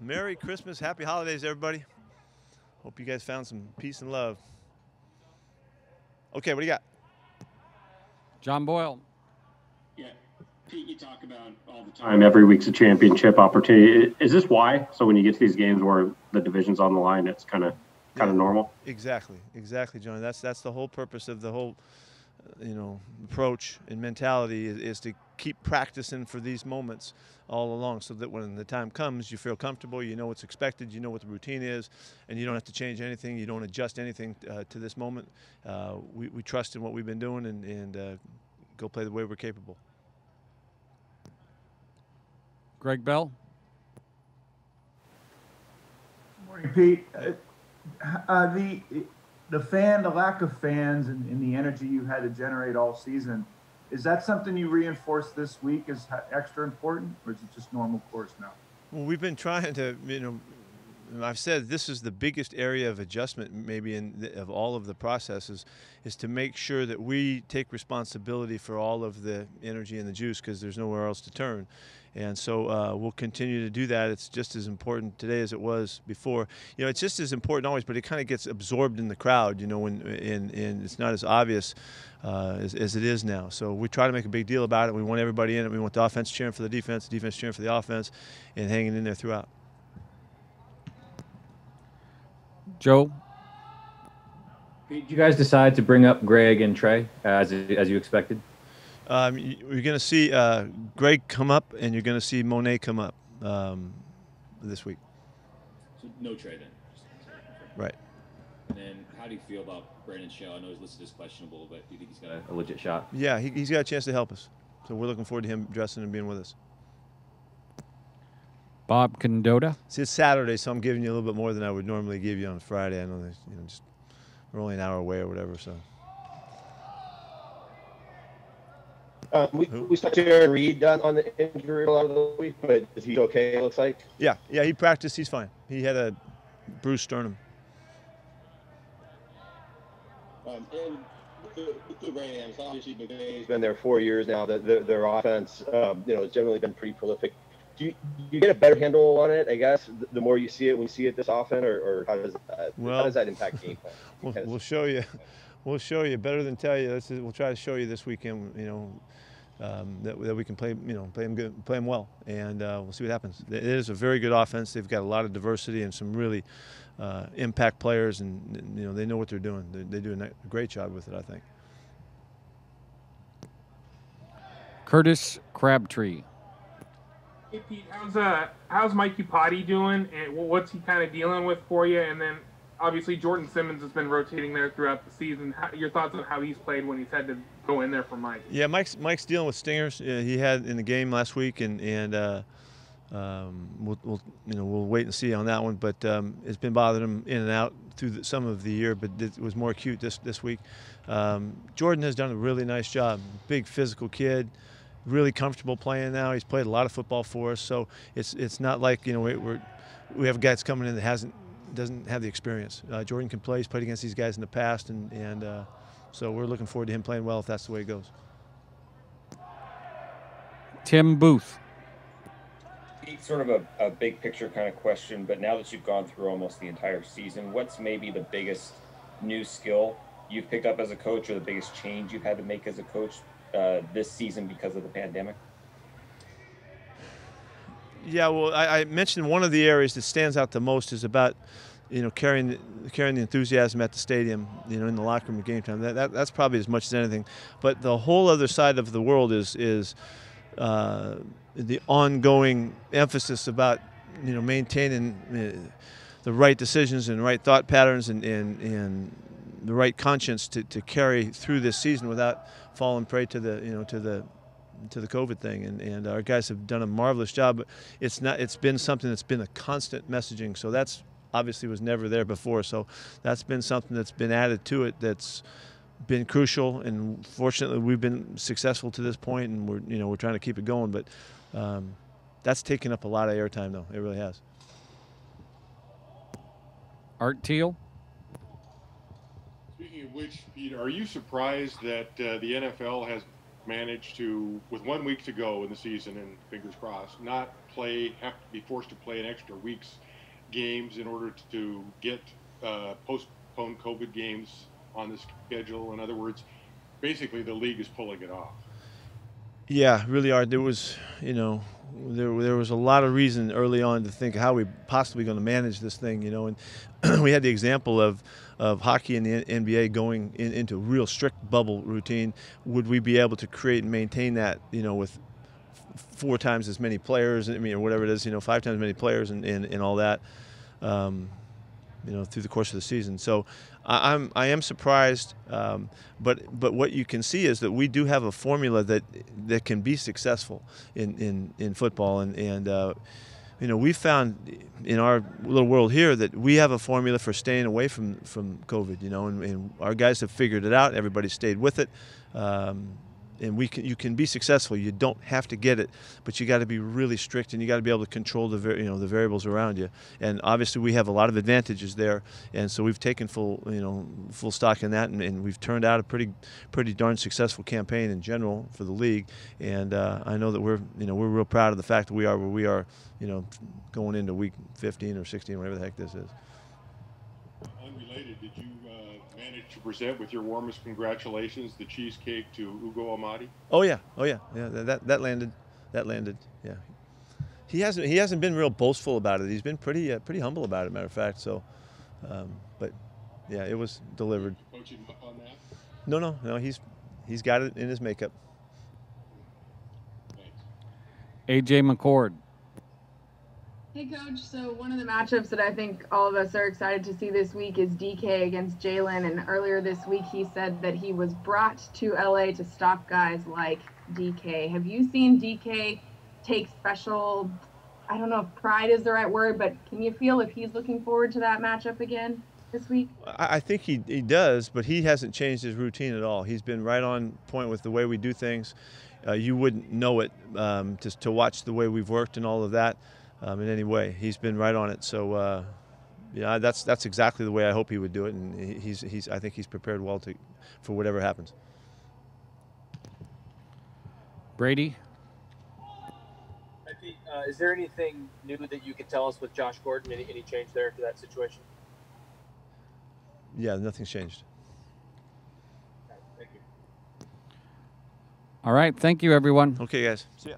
Merry Christmas, happy holidays, everybody. Hope you guys found some peace and love. Okay, what do you got? John Boyle. Yeah, Pete, you talk about all the time. Every week's a championship opportunity. Is this why? So when you get to these games where the division's on the line, it's kind of normal. Exactly, Johnny. That's the whole purpose of the whole, approach and mentality is to keep practicing for these moments all along, so that when the time comes, you feel comfortable. You know what's expected. You know what the routine is, and you don't have to change anything. You don't adjust anything to this moment. We trust in what we've been doing and go play the way we're capable. Greg Bell. Morning, Pete. The lack of fans and the energy you had to generate all season, is that something you reinforced this week as extra important, or is it just normal course now? Well, we've been trying to, I've said this is the biggest area of adjustment maybe of all of the processes, is to make sure that we take responsibility for all of the energy and the juice, because there's nowhere else to turn. And so we'll continue to do that. It's just as important today as it was before. It's just as important always, but it kind of gets absorbed in the crowd, and it's not as obvious as it is now. So we try to make a big deal about it. We want everybody in it. We want the offense cheering for the defense cheering for the offense, and hanging in there throughout. Joe. Did you guys decide to bring up Greg and Trey as you expected? You're going to see Greg come up, and you're going to see Monet come up this week. So no Trey then? Right. And then how do you feel about Brandon Shell? I know he's listed as questionable, but do you think he's got A legit shot? Yeah, he's got a chance to help us. So we're looking forward to him dressing and being with us. Bob Condotta. See, it's Saturday, so I'm giving you a little bit more than I would normally give you on Friday. I know that, just we're only an hour away or whatever, so. We stuck to Aaron Reed on the injury a lot of the week, but is he okay, it looks like? Yeah, he practiced. He's fine. He had a bruised sternum. And with the Rams, obviously McVay's been there 4 years now. Their offense, has generally been pretty prolific. Do you get a better handle on it, I guess, the more you see it when you see it this often, or how does that impact game plan? We'll show you. We'll show you better than tell you. We'll try to show you this weekend. That we can play. Play them good, play them well, and we'll see what happens. It is a very good offense. They've got a lot of diversity and some really impact players, and they know what they're doing. They do a great job with it, I think. Curtis Crabtree. Hey Pete, how's Mikey Potty doing, and what's he kind of dealing with for you? And then obviously Jordan Simmons has been rotating there throughout the season. Your thoughts on how he's played when he's had to go in there for Mike? Yeah, Mike's dealing with stingers. He had in the game last week, and we'll wait and see on that one. But it's been bothering him in and out through some of the year, but it was more acute this week. Jordan has done a really nice job. Big physical kid. Really comfortable playing now. He's played a lot of football for us, so it's not like we have guys coming in that doesn't have the experience. Jordan can play. He's played against these guys in the past, and so we're looking forward to him playing well if that's the way it goes. Tim Booth. It's sort of a big picture kind of question, but now that you've gone through almost the entire season, what's maybe the biggest new skill you've picked up as a coach, or the biggest change you've had to make as a coach this season because of the pandemic? Yeah, well, I mentioned one of the areas that stands out the most is about, carrying the enthusiasm at the stadium, in the locker room at game time. That's probably as much as anything. But the whole other side of the world is the ongoing emphasis about, maintaining the right decisions and right thought patterns and the right conscience to carry through this season without falling prey to the COVID thing, and our guys have done a marvelous job. But it's been something that's been a constant messaging. So that's obviously was never there before. So that's been something that's been added to it that's been crucial. And fortunately, we've been successful to this point, and we're trying to keep it going. But that's taken up a lot of airtime, though. It really has. Art Teal. Speaking of which, Pete, are you surprised that the NFL has manage to, with 1 week to go in the season, and fingers crossed, not have to be forced to play an extra week's games in order to get postponed COVID games on the schedule? In other words, basically the league is pulling it off. Yeah, really are. There was, there was a lot of reason early on to think how we possibly going to manage this thing, and we had the example of hockey and the NBA going into a real strict bubble routine. Would we be able to create and maintain that, with 4 times as many players, or whatever it is, 5 times as many players and all that, through the course of the season. So I am surprised, but what you can see is that we do have a formula that can be successful in football, and we found in our little world here that we have a formula for staying away from COVID, and our guys have figured it out. Everybody stayed with it. And you can be successful. You don't have to get it, but you got to be really strict, and you got to be able to control the variables around you. And obviously, we have a lot of advantages there, and so we've taken full stock in that, and we've turned out a pretty darn successful campaign in general for the league. And I know that we're real proud of the fact that we are where we are, going into week 15 or 16, whatever the heck this is. Unrelated, did you manage to present with your warmest congratulations the cheesecake to Ugo Amadi? Oh yeah. That landed. Yeah, he hasn't been real boastful about it. He's been pretty humble about it. Matter of fact. So, but yeah, it was delivered. Coaching him up on that? No. He's got it in his makeup. Thanks. AJ McCord. Hey, Coach. So one of the matchups that I think all of us are excited to see this week is DK against Jalen. And earlier this week, he said that he was brought to LA to stop guys like DK. Have you seen DK take special, I don't know if pride is the right word, but can you feel if he's looking forward to that matchup again this week? I think he does, but he hasn't changed his routine at all. He's been right on point with the way we do things. You wouldn't know it just to watch the way we've worked and all of that. In any way, he's been right on it. So, that's exactly the way I hope he would do it, and I think he's prepared well for whatever happens. Brady. Hi, Pete. Is there anything new that you can tell us with Josh Gordon? Any change there to that situation? Yeah, nothing's changed. Okay, thank you. All right. Thank you, everyone. Okay, guys. See ya.